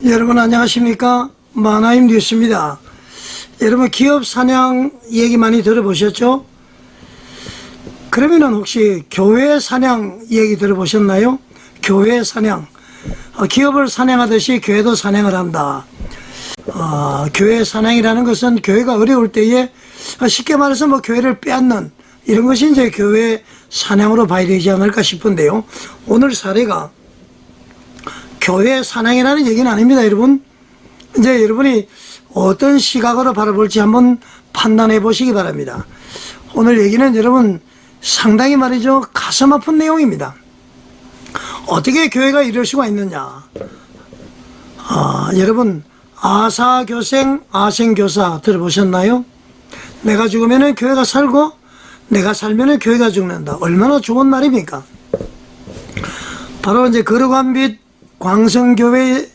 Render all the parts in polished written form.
여러분 안녕하십니까? 마나임 뉴스입니다. 여러분 기업 사냥 얘기 많이 들어보셨죠? 그러면은 혹시 교회 사냥 얘기 들어보셨나요? 교회 사냥. 기업을 사냥하듯이 교회도 사냥을 한다. 교회 사냥이라는 것은 교회가 어려울 때에 쉽게 말해서 뭐 교회를 빼앗는 이런 것이 이제 교회 사냥으로 봐야 되지 않을까 싶은데요. 오늘 사례가 교회 사냥이라는 얘기는 아닙니다, 여러분. 이제 여러분이 어떤 시각으로 바라볼지 한번 판단해 보시기 바랍니다. 오늘 얘기는 여러분 상당히 말이죠, 가슴 아픈 내용입니다. 어떻게 교회가 이럴 수가 있느냐. 여러분 아사교생 아생교사 들어보셨나요? 내가 죽으면 교회가 살고 내가 살면 교회가 죽는다. 얼마나 좋은 말입니까? 바로 이제 거룩한빛 광성교회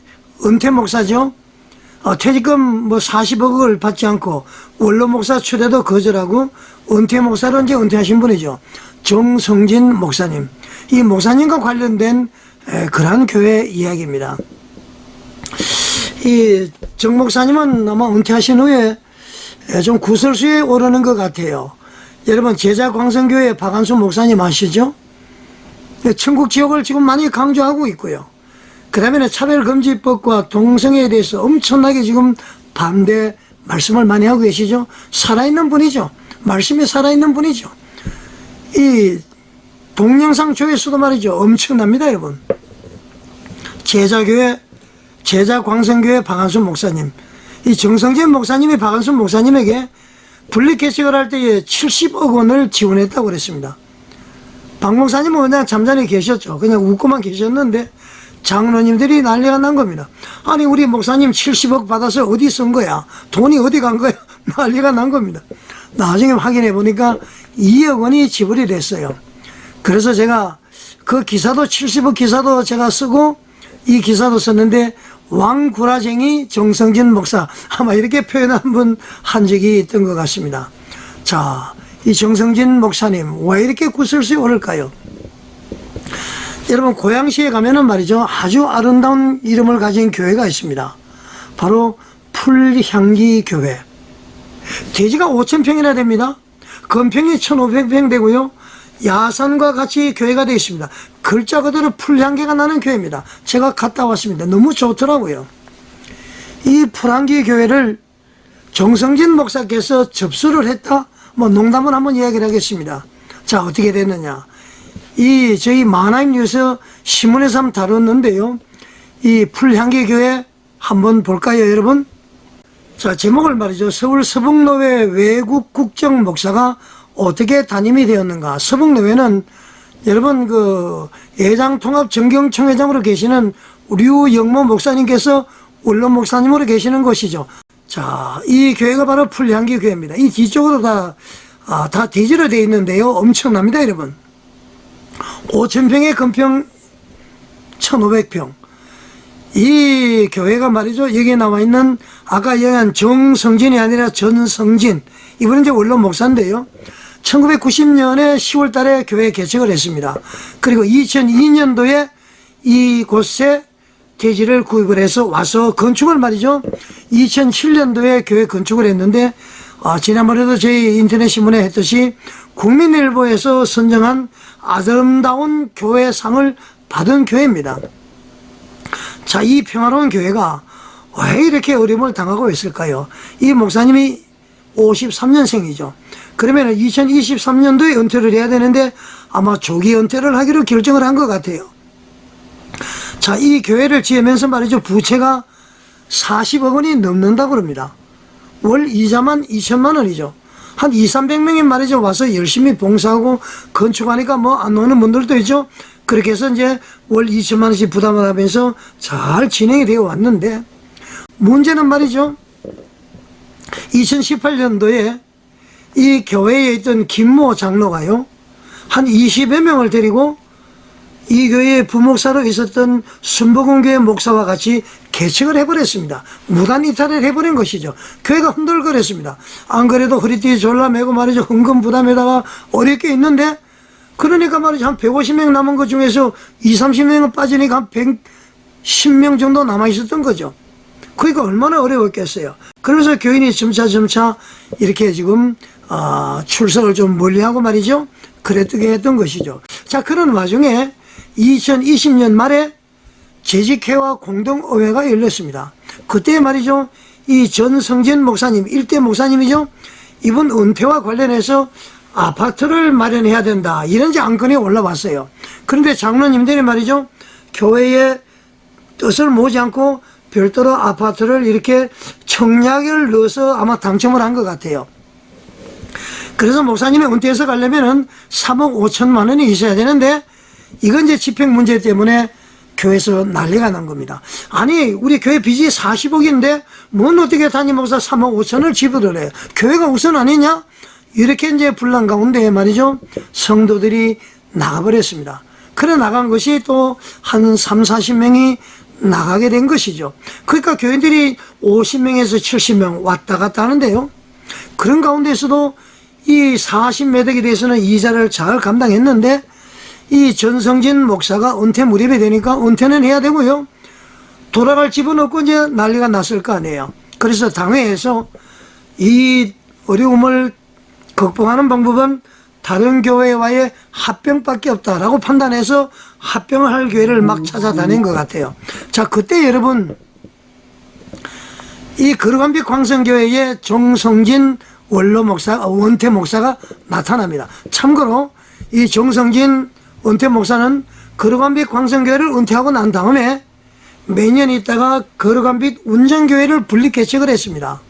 은퇴 목사죠. 퇴직금 뭐 40억을 받지 않고 원로 목사 추대도 거절하고 은퇴 목사로 이제 은퇴하신 분이죠. 정성진 목사님. 이 목사님과 관련된 그러한 교회 이야기입니다. 이 정 목사님은 아마 은퇴하신 후에 좀 구설수에 오르는 것 같아요. 여러분 제자 광성교회 박한수 목사님 아시죠? 천국 지옥을 지금 많이 강조하고 있고요. 그 다음에 차별금지법과 동성애에 대해서 엄청나게 지금 반대 말씀을 많이 하고 계시죠. 살아있는 분이죠. 말씀이 살아있는 분이죠. 이 동영상 조회수도 말이죠, 엄청납니다, 여러분. 제자광성교회 박한수 목사님, 이 정성진 목사님이 박한수 목사님에게 분리개척을 할 때에 70억 원을 지원했다고 그랬습니다. 박 목사님은 그냥 잠자리에 계셨죠. 그냥 웃고만 계셨는데 장로님들이 난리가 난 겁니다. 아니 우리 목사님 70억 받아서 어디 쓴 거야? 돈이 어디 간 거야? 난리가 난 겁니다. 나중에 확인해 보니까 2억 원이 지불이 됐어요. 그래서 제가 그 기사도 70억 기사도 제가 쓰고 이 기사도 썼는데 왕구라쟁이 정성진 목사 아마 이렇게 표현 한 적이 있던 것 같습니다. 자, 이 정성진 목사님 왜 이렇게 구설수에 오를까요? 여러분 고양시에 가면은 말이죠, 아주 아름다운 이름을 가진 교회가 있습니다. 바로 풀향기 교회. 대지가 5,000평이나 됩니다. 건평이 1,500평 되고요. 야산과 같이 교회가 되어 있습니다. 글자 그대로 풀향기가 나는 교회입니다. 제가 갔다 왔습니다. 너무 좋더라고요. 이 풀향기 교회를 정성진 목사께서 접수를 했다? 뭐 농담을 한번 이야기를 하겠습니다. 자, 어떻게 됐느냐. 저희 마나임 뉴스 신문에서 한번 다뤘는데요. 이 풀향기 교회 한번 볼까요, 여러분? 자, 제목을 말이죠. 서울 서북노회 외국 국정 목사가 어떻게 담임이 되었는가. 서북노회는 여러분 그 예장통합 정경총회장으로 계시는 류영모 목사님께서 원로 목사님으로 계시는 곳이죠. 자, 이 교회가 바로 풀향기 교회입니다. 이 뒤쪽으로 다 대지로 되어 있는데요. 엄청납니다, 여러분. 5,000평의 건평 1,500평. 이 교회가 말이죠, 여기에 나와 있는 아까 얘기한 정성진이 아니라 전성진, 이분은 이제 원로 목사인데요. 1990년에 10월 달에 교회 개척을 했습니다. 그리고 2002년도에 이곳에 대지를 구입을 해서 와서 건축을 말이죠, 2007년도에 교회 건축을 했는데 지난번에도 저희 인터넷 신문에 했듯이 국민일보에서 선정한 아름다운 교회상을 받은 교회입니다. 자, 이 평화로운 교회가 왜 이렇게 어려움을 당하고 있을까요? 이 목사님이 53년생이죠. 그러면 2023년도에 은퇴를 해야 되는데 아마 조기 은퇴를 하기로 결정을 한 것 같아요. 자, 이 교회를 지으면서 말이죠, 부채가 40억 원이 넘는다고 그럽니다. 월 이자만 2천만 원이죠. 한 200~300명이 말이죠, 와서 열심히 봉사하고 건축하니까 뭐 안 오는 분들도 있죠. 그렇게 해서 이제 월 2천만 원씩 부담을 하면서 잘 진행이 되어 왔는데, 문제는 말이죠, 2018년도에 이 교회에 있던 김모 장로가요, 한 20여 명을 데리고 이 교회의 부목사로 있었던 순복음교회 목사와 같이 개척을 해버렸습니다. 무단 이탈을 해버린 것이죠. 교회가 흔들거렸습니다. 안 그래도 허리띠 졸라매고 말이죠, 헌금 부담에다가 어렵게 있는데, 그러니까 말이죠, 한 150명 남은 것 중에서 20~30명은 빠지니까 한 10명 정도 남아 있었던 거죠. 그러니까 얼마나 어려웠겠어요. 그래서 교인이 점차 이렇게 지금 출석을 좀 멀리하고 말이죠. 그랬게 했던 것이죠. 자, 그런 와중에 2020년 말에 재직회와 공동의회가 열렸습니다. 그때 말이죠. 이 전성진 목사님, 일대 목사님이죠. 이분 은퇴와 관련해서 아파트를 마련해야 된다, 이런 이제 안건이 올라왔어요. 그런데 장로님들이 말이죠. 교회의 뜻을 모지 않고 별도로 아파트를 이렇게 청약을 넣어서 아마 당첨을 한 것 같아요. 그래서 목사님이 은퇴해서 가려면은 3억 5천만 원이 있어야 되는데, 이건 이제 집행 문제 때문에 교회에서 난리가 난 겁니다. 아니, 우리 교회 빚이 40억인데 뭔 어떻게 담임 목사 3억 5천을 지불을 해요? 교회가 우선 아니냐? 이렇게 이제 분란 가운데 말이죠. 성도들이 나가버렸습니다. 그래 나간 것이 또 한 3, 40명이 나가게 된 것이죠. 그러니까 교인들이 50명에서 70명 왔다 갔다 하는데요. 그런 가운데서도 이 40매덕에 대해서는 이자를 잘 감당했는데, 이 전성진 목사가 은퇴 무렵이 되니까 은퇴는 해야 되고요. 돌아갈 집은 없고 이제 난리가 났을 거 아니에요. 그래서 당회에서 이 어려움을 극복하는 방법은 다른 교회와의 합병밖에 없다라고 판단해서 합병을 할 교회를 막 찾아다닌 것 같아요. 자, 그때 여러분, 이 거룩한빛 광성교회의 정성진 원태 목사가 나타납니다. 참고로 이 정성진 은퇴 목사는 거룩한빛 광성교회를 은퇴하고 난 다음에 매년 있다가 거룩한빛 운전교회를 분리 개척을 했습니다.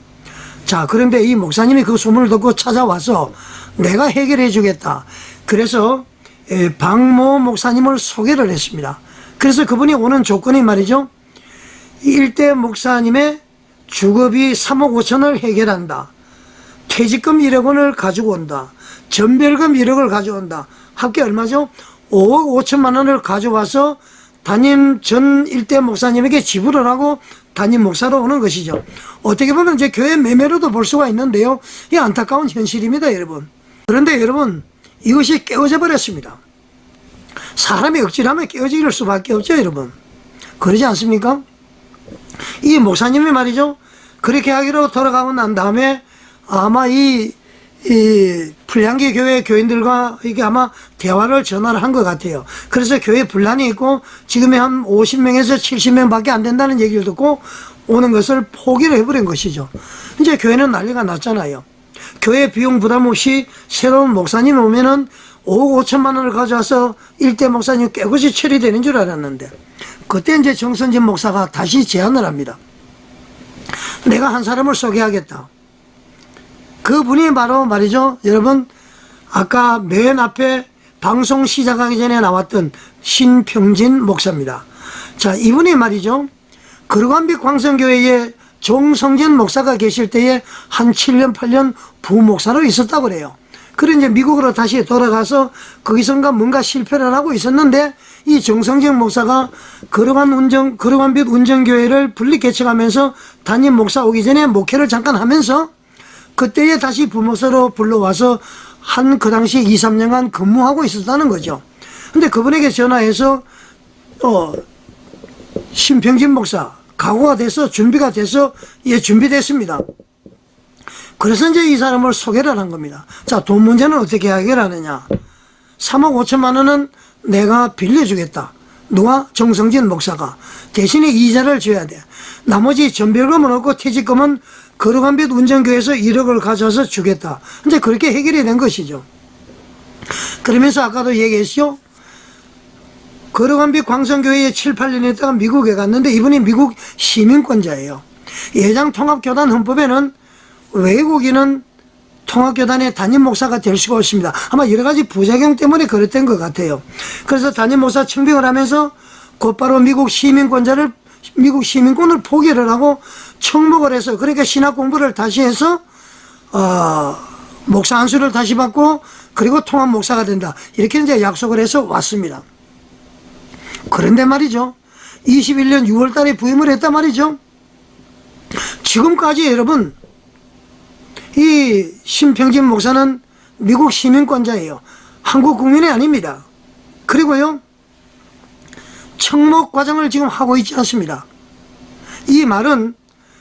자, 그런데 이 목사님이 그 소문을 듣고 찾아와서 내가 해결해 주겠다. 그래서 박모 목사님을 소개를 했습니다. 그래서 그분이 오는 조건이 말이죠. 일대 목사님의 주거비 3억 5천을 해결한다. 퇴직금 1억 원을 가지고 온다. 전별금 1억을 가져온다. 합계 얼마죠? 5억 5천만 원을 가져와서 담임 전 일대 목사님에게 지불을 하고 담임 목사로 오는 것이죠. 어떻게 보면 이제 교회 매매로도 볼 수가 있는데요. 이 안타까운 현실입니다, 여러분. 그런데 여러분, 이것이 깨어져 버렸습니다. 사람이 억지하면 깨어질 수밖에 없죠, 여러분. 그러지 않습니까? 이 목사님이 말이죠. 그렇게 하기로 돌아가고 난 다음에 아마 이 풀향기 교회 교인들과 이게 아마 대화를 전화를 한 것 같아요. 그래서 교회 분란이 있고 지금의 한 50명에서 70명밖에 안 된다는 얘기를 듣고 오는 것을 포기를 해버린 것이죠. 이제 교회는 난리가 났잖아요. 교회 비용 부담 없이 새로운 목사님 오면은 5억 5천만 원을 가져와서 일대 목사님 깨끗이 처리되는 줄 알았는데, 그때 이제 정선진 목사가 다시 제안을 합니다. 내가 한 사람을 소개하겠다. 그분이 바로 말이죠, 여러분, 아까 맨 앞에 방송 시작하기 전에 나왔던 신평진 목사입니다. 자, 이분이 말이죠, 거룩한빛 광성교회에 정성진 목사가 계실 때에 한 7년 8년 부목사로 있었다고 그래요. 그래 이제 미국으로 다시 돌아가서 거기선가 뭔가 실패를 하고 있었는데, 이 정성진 목사가 거룩한빛 운전교회를 분리 개척하면서 담임 목사 오기 전에 목회를 잠깐 하면서 그때에 다시 부목사로 불러와서 한 그 당시 2, 3년간 근무하고 있었다는 거죠. 근데 그분에게 전화해서 신평진 목사 각오가 돼서 준비가 돼서 예, 준비됐습니다. 그래서 이제 이 사람을 소개를 한 겁니다. 자, 돈 문제는 어떻게 해결하느냐. 3억 5천만 원은 내가 빌려주겠다. 누가? 정성진 목사가. 대신에 이자를 줘야 돼. 나머지 전별금은 없고 퇴직금은 거룩한빛 운전교회에서 1억을 가져와서 주겠다. 이제 그렇게 해결이 된 것이죠. 그러면서 아까도 얘기했죠. 거룩한빛 광성교회에 7, 8년 있다가 미국에 갔는데 이분이 미국 시민권자예요. 예장 통합교단 헌법에는 외국인은 통합교단의 담임 목사가 될 수가 없습니다. 아마 여러 가지 부작용 때문에 그랬던 것 같아요. 그래서 담임 목사 청빙을 하면서 곧바로 미국 시민권을 포기를 하고 청목을 해서, 그러니까 신학 공부를 다시 해서 목사 안수를 다시 받고 그리고 통합 목사가 된다. 이렇게 이제 약속을 해서 왔습니다. 그런데 말이죠. 21년 6월 달에 부임을 했단 말이죠. 지금까지 여러분, 이 신평진 목사는 미국 시민권자예요. 한국 국민이 아닙니다. 그리고요, 청목 과정을 지금 하고 있지 않습니다. 이 말은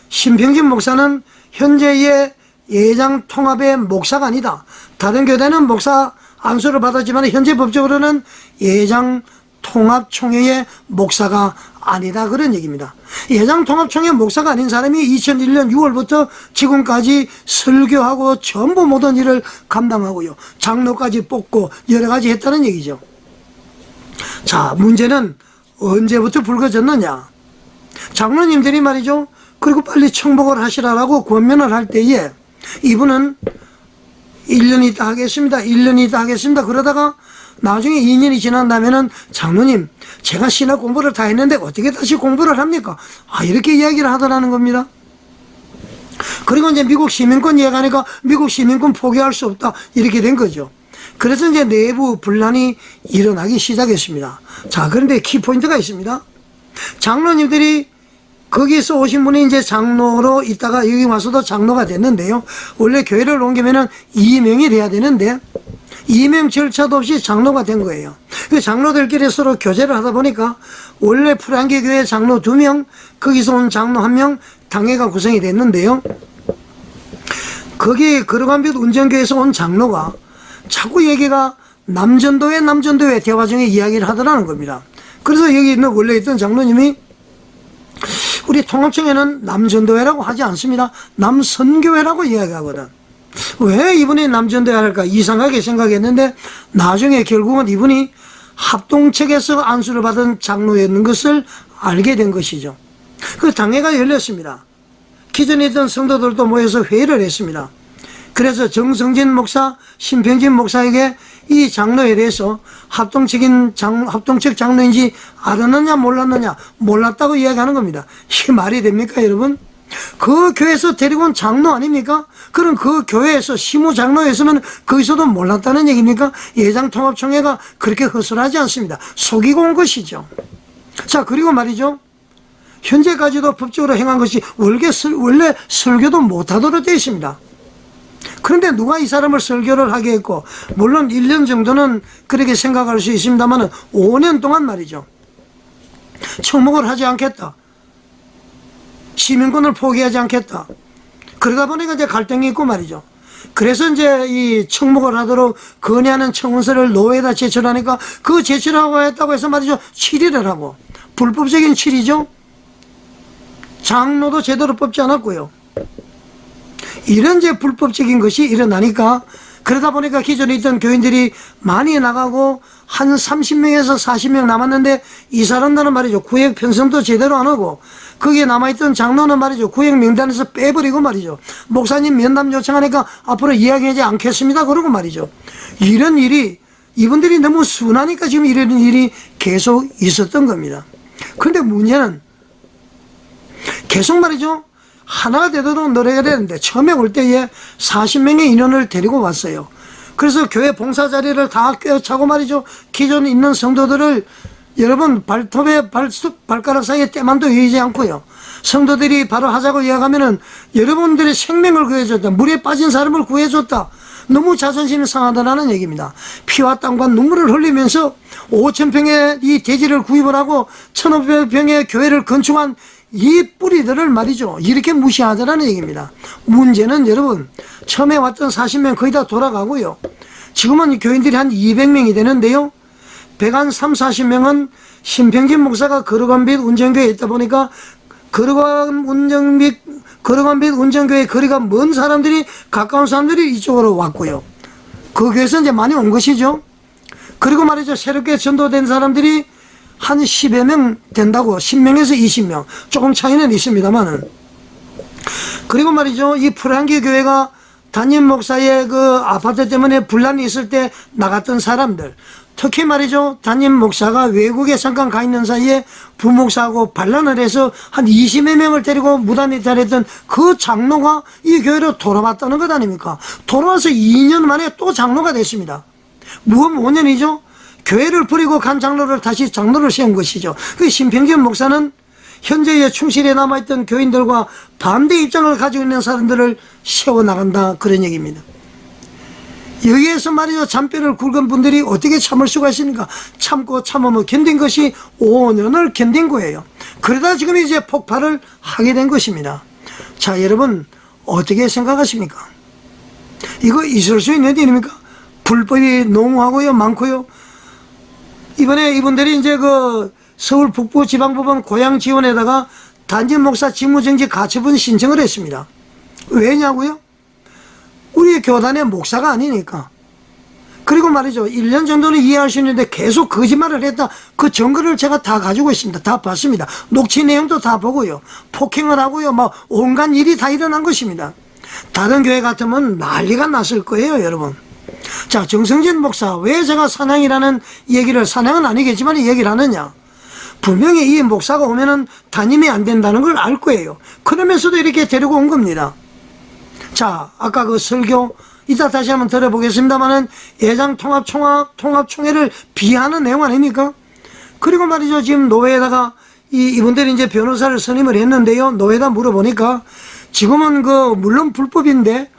신평진 목사는 현재의 예장 통합의 목사가 아니다. 다른 교단은 목사 안수를 받았지만 현재 법적으로는 예장 통합총회의 목사가 아니다, 그런 얘기입니다. 예장 통합총회 목사가 아닌 사람이 2001년 6월부터 지금까지 설교하고 전부 모든 일을 감당하고요, 장로까지 뽑고 여러 가지 했다는 얘기죠. 자, 문제는 언제부터 불거졌느냐. 장로님들이 말이죠, 그리고 빨리 청복을 하시라라고 권면을 할 때에 이분은 1년 있다 하겠습니다, 1년 있다 하겠습니다. 그러다가 나중에 2년이 지난 다음에는 장로님, 제가 신학 공부를 다 했는데 어떻게 다시 공부를 합니까? 이렇게 이야기를 하더라는 겁니다. 그리고 이제 미국 시민권 이야기하니까 미국 시민권 포기할 수 없다, 이렇게 된 거죠. 그래서 이제 내부 분란이 일어나기 시작했습니다. 자, 그런데 키포인트가 있습니다. 장로님들이 거기서 오신 분이 이제 장로로 있다가 여기 와서도 장로가 됐는데요. 원래 교회를 옮기면은 임명이 돼야 되는데 임명 절차도 없이 장로가 된 거예요. 그 장로들끼리 서로 교제를 하다 보니까 원래 풀한계 교회 장로 2명, 거기서 온 장로 1명, 당회가 구성이 됐는데요. 거기 거룩한빛 운전교회에서 온 장로가 자꾸 얘기가 남전도회 대화 중에 이야기를 하더라는 겁니다. 그래서 여기 있는 원래 있던 장로님이 우리 통합청에는 남전도회라고 하지 않습니다. 남선교회라고 이야기하거든. 왜 이분이 남전도회 할까 이상하게 생각했는데 나중에 결국은 이분이 합동측에서 안수를 받은 장로였는 것을 알게 된 것이죠. 그 당회가 열렸습니다. 기존에 있던 성도들도 모여서 회의를 했습니다. 그래서 정성진 목사, 신평진 목사에게 이 장로에 대해서 합동측 장로인지 알았느냐 몰랐느냐, 몰랐다고 이야기하는 겁니다. 이게 말이 됩니까, 여러분? 그 교회에서 데리고 온 장로 아닙니까? 그럼 그 교회에서 시무 장로였으면 거기서도 몰랐다는 얘기입니까? 예장통합총회가 그렇게 허술하지 않습니다. 속이고 온 것이죠. 자, 그리고 말이죠, 현재까지도 법적으로 행한 것이 원래 설교도 못하도록 되어 있습니다. 그런데 누가 이 사람을 설교를 하게 했고, 물론 1년 정도는 그렇게 생각할 수 있습니다만 5년 동안 말이죠, 청목을 하지 않겠다, 시민권을 포기하지 않겠다, 그러다 보니까 이제 갈등이 있고 말이죠. 그래서 이제 이 청목을 하도록 건의하는 청원서를 노회에다 제출하니까 그 제출하고 했다고 해서 말이죠, 치리를 하고, 불법적인 치리죠. 장로도 제대로 뽑지 않았고요. 이런 이제 불법적인 것이 일어나니까, 그러다 보니까 기존에 있던 교인들이 많이 나가고 한 30명에서 40명 남았는데 이 사람들은 말이죠, 구역 편성도 제대로 안 하고, 거기에 남아있던 장로는 말이죠, 구역 명단에서 빼버리고 말이죠, 목사님 면담 요청하니까 앞으로 이야기하지 않겠습니다 그러고 말이죠. 이런 일이, 이분들이 너무 순하니까 지금 이런 일이 계속 있었던 겁니다. 그런데 문제는 계속 말이죠, 하나가 되도록 노력해야 되는데 처음에 올 때에 40명의 인원을 데리고 왔어요. 그래서 교회 봉사 자리를 다 꿰차고 말이죠, 기존에 있는 성도들을 여러분 발가락 사이에 때만도 여의지 않고요, 성도들이 바로 하자고 이야기하면은 여러분들의 생명을 구해줬다, 물에 빠진 사람을 구해줬다, 너무 자존심이 상하다는 얘기입니다. 피와 땀과 눈물을 흘리면서 5,000평의 이 대지를 구입을 하고 1,500평의 교회를 건축한 이 뿌리들을 말이죠, 이렇게 무시하자라는 얘기입니다. 문제는 여러분, 처음에 왔던 40명 거의 다 돌아가고요, 지금은 교인들이 한 200명이 되는데요, 130~40명은 신평진 목사가 거룩한빛 운전교회에 있다 보니까 거룩한빛 운전교회 거리가 먼 사람들이, 가까운 사람들이 이쪽으로 왔고요, 그 교회에서 이제 많이 온 것이죠. 그리고 말이죠, 새롭게 전도된 사람들이 한 10여 명 된다고, 10명에서 20명, 조금 차이는 있습니다만은. 그리고 말이죠, 이 풀한기 교회가 담임 목사의 그 아파트 때문에 분란이 있을 때 나갔던 사람들, 특히 말이죠, 담임 목사가 외국에 잠깐 가 있는 사이에 부목사하고 반란을 해서 한 20여 명을 데리고 무단 이탈했던 그 장로가 이 교회로 돌아왔다는 것 아닙니까? 돌아와서 2년 만에 또 장로가 됐습니다. 무엇 5년이죠? 교회를 버리고 간 장로를 다시 장로를 세운 것이죠. 그 신평진 목사는 현재의 충실에 남아있던 교인들과 반대 입장을 가지고 있는 사람들을 세워나간다, 그런 얘기입니다. 여기에서 말이죠, 잔뼈를 굵은 분들이 어떻게 참을 수가 있습니까? 참고 참으면 견딘 것이 5년을 견딘 거예요. 그러다 지금 이제 폭발을 하게 된 것입니다. 자, 여러분 어떻게 생각하십니까? 이거 있을 수 있는 일입니까? 불법이 농후하고요, 많고요. 이번에 이분들이 이제 그 서울 북부지방법원 고향 지원에다가 단임 목사 직무정지 가처분 신청을 했습니다. 왜냐고요? 우리 교단의 목사가 아니니까. 그리고 말이죠, 1년 정도는 이해할 수 있는데 계속 거짓말을 했다. 그 증거를 제가 다 가지고 있습니다. 다 봤습니다. 녹취 내용도 다 보고요. 폭행을 하고요. 뭐 온갖 일이 다 일어난 것입니다. 다른 교회 같으면 난리가 났을 거예요, 여러분. 자, 정성진 목사, 왜 제가 사냥이라는 얘기를, 사냥은 아니겠지만 얘기를 하느냐? 분명히 이 목사가 오면은 담임이 안 된다는 걸 알 거예요. 그러면서도 이렇게 데리고 온 겁니다. 자, 아까 그 설교 이따 다시 한번 들어보겠습니다만은 예장 통합총회를 비하하는 내용 아닙니까? 그리고 말이죠, 지금 노회에다가 이분들이 이제 변호사를 선임을 했는데요. 노회에다 물어보니까 지금은 그 물론 불법인데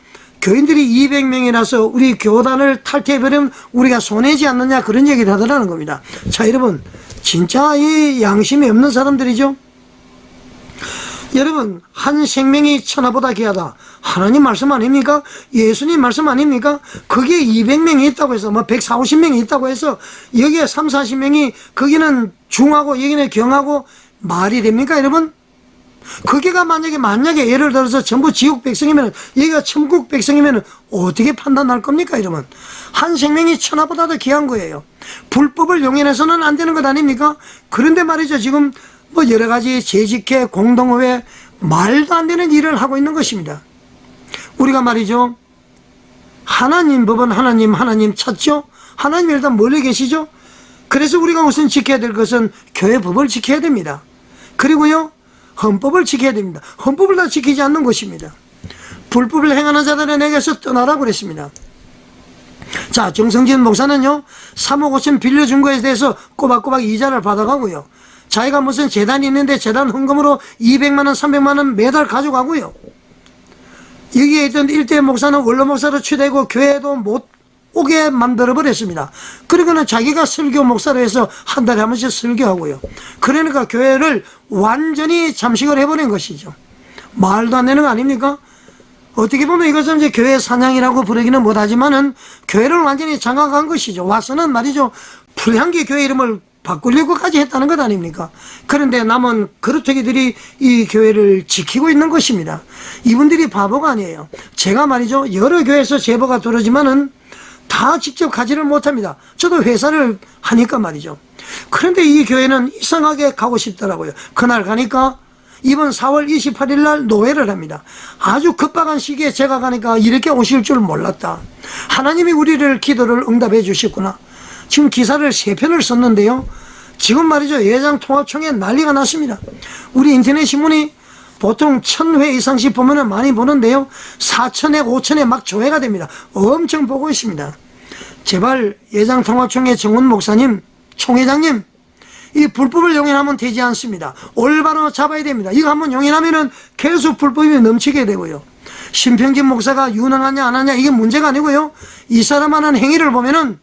교인들이 200명이라서 우리 교단을 탈퇴해버리면 우리가 손해지 않느냐, 그런 얘기를 하더라는 겁니다. 자, 여러분 진짜 이 양심이 없는 사람들이죠. 여러분, 한 생명이 천하보다 귀하다. 하나님 말씀 아닙니까? 예수님 말씀 아닙니까? 거기에 200명이 있다고 해서, 뭐 140, 50명이 있다고 해서 여기에 3, 40명이 거기는 중하고 여기는 경하고 말이 됩니까, 여러분? 거기가 만약에 예를 들어서 전부 지옥 백성이면, 여기가 천국 백성이면 어떻게 판단할 겁니까, 여러분? 한 생명이 천하보다도 귀한 거예요. 불법을 용인해서는 안 되는 것 아닙니까? 그런데 말이죠, 지금 뭐 여러 가지 재직회, 공동회, 말도 안 되는 일을 하고 있는 것입니다. 우리가 말이죠, 하나님 법은 하나님 찾죠? 하나님 일단 멀리 계시죠? 그래서 우리가 우선 지켜야 될 것은 교회 법을 지켜야 됩니다. 그리고요, 헌법을 지켜야 됩니다. 헌법을 다 지키지 않는 것입니다. 불법을 행하는 자들은 내게서 떠나라고 그랬습니다. 자, 정성진 목사는요, 3억 5천 빌려준 거에 대해서 꼬박꼬박 이자를 받아가고요. 자기가 무슨 재단이 있는데 재단 헌금으로 200만원, 300만원 매달 가져가고요. 여기에 있던 일대 목사는 원로 목사로 취되고 교회도 못 오게 만들어버렸습니다. 그러고는 자기가 설교 목사로 해서 한 달에 한 번씩 설교하고요. 그러니까 교회를 완전히 잠식을 해버린 것이죠. 말도 안 되는 거 아닙니까? 어떻게 보면 이것은 이제 교회 사냥이라고 부르기는 못하지만은 교회를 완전히 장악한 것이죠. 와서는 말이죠, 풀향기 교회 이름을 바꾸려고까지 했다는 것 아닙니까? 그런데 남은 그루터기들이 이 교회를 지키고 있는 것입니다. 이분들이 바보가 아니에요. 제가 말이죠, 여러 교회에서 제보가 들어오지만은 다 직접 가지를 못합니다. 저도 회사를 하니까 말이죠. 그런데 이 교회는 이상하게 가고 싶더라고요. 그날 가니까 이번 4월 28일 날 노회를 합니다. 아주 급박한 시기에 제가 가니까 이렇게 오실 줄 몰랐다. 하나님이 우리를 기도를 응답해 주셨구나. 지금 기사를 3편을 썼는데요. 지금 말이죠, 예장통합총회 난리가 났습니다. 우리 인터넷 신문이 보통 1000회 이상씩 보면 많이 보는데요. 4000회, 5000회 막 조회가 됩니다. 엄청 보고 있습니다. 제발 예장통합총회 정훈 목사님, 총회장님, 이 불법을 용인하면 되지 않습니다. 올바로 잡아야 됩니다. 이거 한번 용인하면은 계속 불법이 넘치게 되고요. 신평진 목사가 유능하냐 안 하냐 이게 문제가 아니고요. 이 사람 하는 행위를 보면은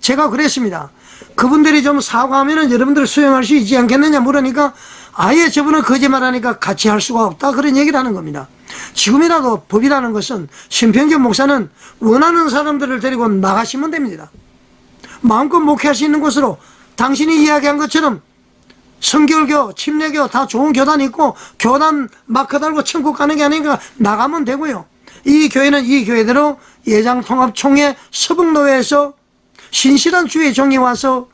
제가 그랬습니다. 그분들이 좀 사과하면은 여러분들 수용할 수 있지 않겠느냐 물으니까 아예 저분은 거짓말하니까 같이 할 수가 없다, 그런 얘기를 하는 겁니다. 지금이라도 법이라는 것은 신평진 목사는 원하는 사람들을 데리고 나가시면 됩니다. 마음껏 목회할 수 있는 곳으로 당신이 이야기한 것처럼 성결교, 침례교 다 좋은 교단이 있고 교단 마크 달고 천국 가는 게 아니니까 나가면 되고요. 이 교회는 이 교회대로 예장통합총회 서북노회에서 신실한 주의 종이 와서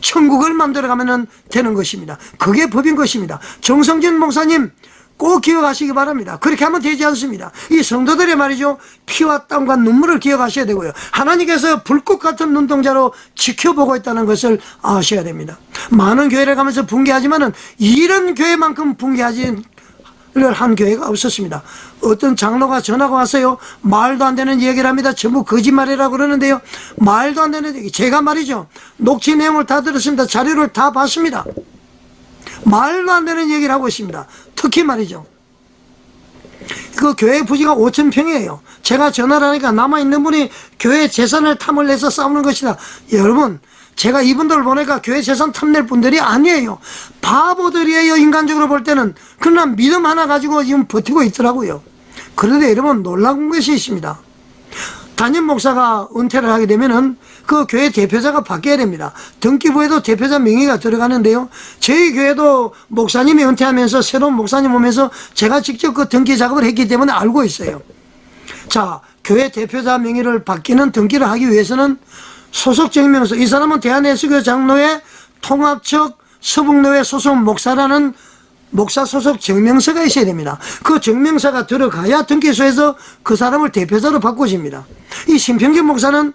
천국을 만들어가면 되는 것입니다. 그게 법인 것입니다. 정성진 목사님 꼭 기억하시기 바랍니다. 그렇게 하면 되지 않습니다. 이 성도들의 말이죠, 피와 땀과 눈물을 기억하셔야 되고요. 하나님께서 불꽃 같은 눈동자로 지켜보고 있다는 것을 아셔야 됩니다. 많은 교회를 가면서 붕괴하지만은 이런 교회만큼 붕괴하지 한 교회가 없었습니다. 어떤 장로가 전화가 왔어요. 말도 안 되는 얘기를 합니다. 전부 거짓말이라고 그러는데요. 말도 안 되는 얘기. 제가 말이죠, 녹취 내용을 다 들었습니다. 자료를 다 봤습니다. 말도 안 되는 얘기를 하고 있습니다. 특히 말이죠, 그 교회 부지가 5,000평이에요. 제가 전화를 하니까 남아있는 분이 교회 재산을 탐을 내서 싸우는 것이다. 여러분, 제가 이분들을 보니까 교회 재산 탐낼 분들이 아니에요. 바보들이에요. 인간적으로 볼 때는. 그러나 믿음 하나 가지고 지금 버티고 있더라고요. 그런데 여러분, 놀라운 것이 있습니다. 담임 목사가 은퇴를 하게 되면은 그 교회 대표자가 바뀌어야 됩니다. 등기부에도 대표자 명의가 들어가는데요. 저희 교회도 목사님이 은퇴하면서 새로운 목사님 오면서 제가 직접 그 등기 작업을 했기 때문에 알고 있어요. 자, 교회 대표자 명의를 바뀌는 등기를 하기 위해서는 소속 증명서, 이 사람은 대한예수교 장로회 통합측 서북로회 소속 목사라는 목사 소속 증명서가 있어야 됩니다. 그 증명서가 들어가야 등기소에서 그 사람을 대표자로 바꾸십니다. 이 심평진 목사는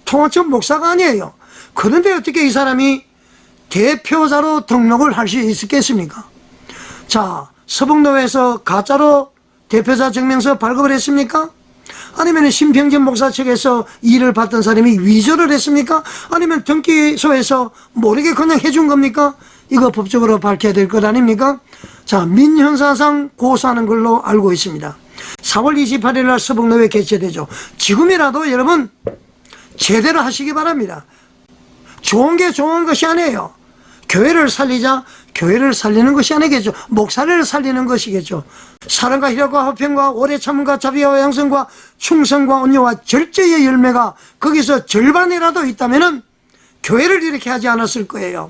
통합측 목사가 아니에요. 그런데 어떻게 이 사람이 대표자로 등록을 할 수 있었겠습니까? 자, 서북로회에서 가짜로 대표자 증명서 발급을 했습니까? 아니면 심평진 목사 측에서 일을 받던 사람이 위조를 했습니까? 아니면 등기소에서 모르게 그냥 해준 겁니까? 이거 법적으로 밝혀야 될 것 아닙니까? 자, 민형사상 고소하는 걸로 알고 있습니다. 4월 28일 날 서북로회 개최되죠. 지금이라도 여러분 제대로 하시기 바랍니다. 좋은 게 좋은 것이 아니에요. 교회를 살리자, 교회를 살리는 것이 아니겠죠. 목사를 살리는 것이겠죠. 사랑과 희락과 화평과 오래 참음과 자비와 양성과 충성과 온유와 절제의 열매가 거기서 절반이라도 있다면은 교회를 이렇게 하지 않았을 거예요.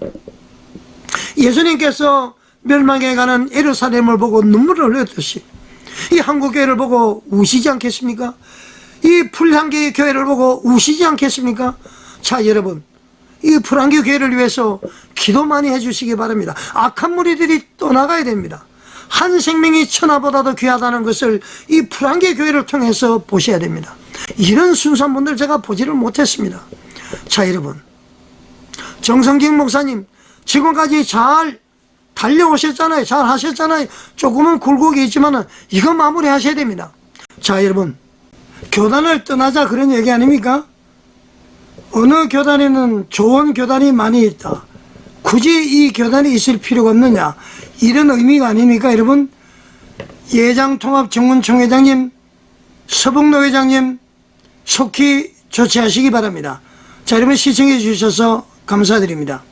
예수님께서 멸망에 가는 예루살렘을 보고 눈물을 흘렸듯이 이 한국교회를 보고 우시지 않겠습니까? 이 풀향기 교회를 보고 우시지 않겠습니까? 자, 여러분, 이 풀향기 교회를 위해서 기도 많이 해주시기 바랍니다. 악한 무리들이 떠나가야 됩니다. 한 생명이 천하보다도 귀하다는 것을 이 풀향기 교회를 통해서 보셔야 됩니다. 이런 순수한 분들 제가 보지를 못했습니다. 자, 여러분, 정성진 목사님 지금까지 잘 달려오셨잖아요. 잘 하셨잖아요. 조금은 굴곡이 있지만 이거 마무리 하셔야 됩니다. 자, 여러분, 교단을 떠나자 그런 얘기 아닙니까? 어느 교단에는 좋은 교단이 많이 있다. 굳이 이 교단이 있을 필요가 없느냐, 이런 의미가 아닙니까? 여러분, 예장통합정문총회장님, 서북로 회장님 속히 조치하시기 바랍니다. 자, 여러분, 시청해 주셔서 감사드립니다.